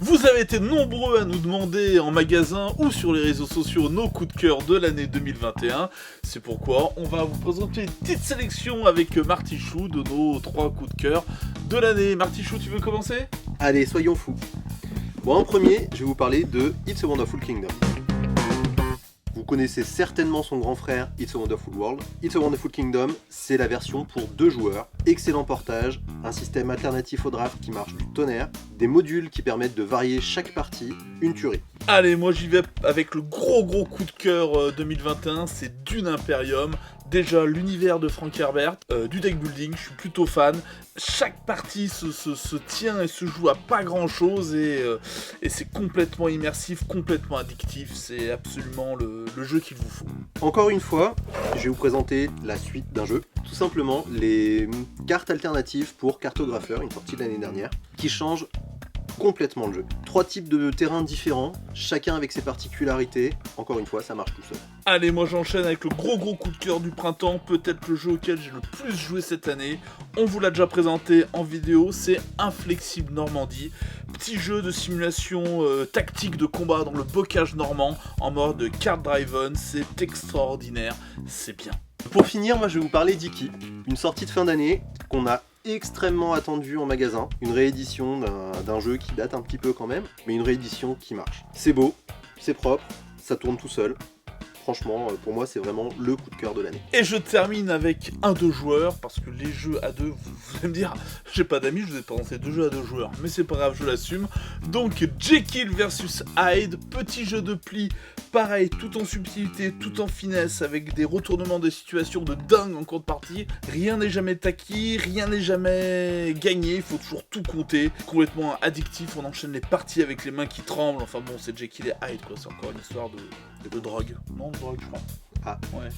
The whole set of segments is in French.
Vous avez été nombreux à nous demander en magasin ou sur les réseaux sociaux nos coups de cœur de l'année 2021. C'est pourquoi on va vous présenter une petite sélection avec Martichou de nos 3 coups de cœur de l'année. Martichou, tu veux commencer ? Allez, soyons fous. Bon, en premier, je vais vous parler de It's a Wonderful Kingdom. Vous connaissez certainement son grand frère It's a Wonderful World. It's a Wonderful Kingdom, c'est la version pour 2 joueurs. Excellent portage, un système alternatif au draft qui marche du tonnerre, des modules qui permettent de varier chaque partie, une tuerie. Allez, moi j'y vais avec le gros coup de cœur 2021, c'est Dune Imperium. Déjà, l'univers de Frank Herbert, du deck building, je suis plutôt fan. Chaque partie se tient et se joue à pas grand chose et c'est complètement immersif, complètement addictif. C'est absolument le jeu qu'il vous faut. Encore une fois, je vais vous présenter la suite d'un jeu. Tout simplement, les cartes alternatives pour Cartographeur, une sortie de l'année dernière, qui changent complètement le jeu. 3 types de terrains différents, chacun avec ses particularités. Encore une fois, ça marche tout seul. Allez, moi j'enchaîne avec le gros coup de cœur du printemps, peut-être le jeu auquel j'ai le plus joué cette année. On vous l'a déjà présenté en vidéo, c'est Inflexible Normandie. Petit jeu de simulation tactique de combat dans le bocage normand en mode card driven, c'est extraordinaire, c'est bien. Pour finir, moi je vais vous parler d'Iki, une sortie de fin d'année qu'on a extrêmement attendue en magasin, une réédition d'un jeu qui date un petit peu quand même, mais une réédition qui marche. C'est beau, c'est propre, ça tourne tout seul. Franchement, pour moi, c'est vraiment le coup de cœur de l'année. Et je termine avec un 2 joueurs, parce que les jeux à 2, vous allez me dire, j'ai pas d'amis, je vous ai présenté 2 jeux à 2 joueurs, mais c'est pas grave, je l'assume. Donc Jekyll versus Hyde, petit jeu de pli, pareil, tout en subtilité, tout en finesse, avec des retournements de situation de dingue en contrepartie. Rien n'est jamais taquis, rien n'est jamais gagné, il faut toujours tout compter. Complètement addictif, on enchaîne les parties avec les mains qui tremblent, enfin bon, c'est Jekyll et Hyde, quoi, c'est encore une histoire de drogue. Non, de drogue, je crois. Ah. Ouais.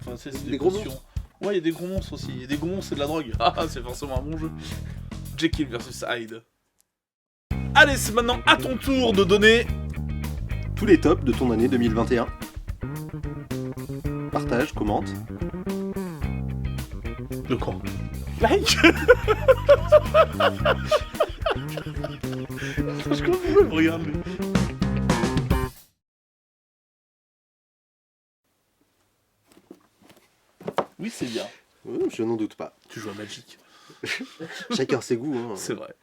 Enfin, c'est des gros potions. monstres. Ouais, il y a des gros monstres aussi. Il y a des gros monstres et de la drogue. Ah, c'est forcément un bon jeu. Jekyll versus Hyde. Allez, c'est maintenant à ton tour de donner Tous les tops de ton année 2021. Partage, commente. le camp. Like. Je comprends pourquoi il me regarde, lui. Oui, c'est bien. Je n'en doute pas. Tu joues à Magic. Chacun ses goûts. Hein. C'est vrai.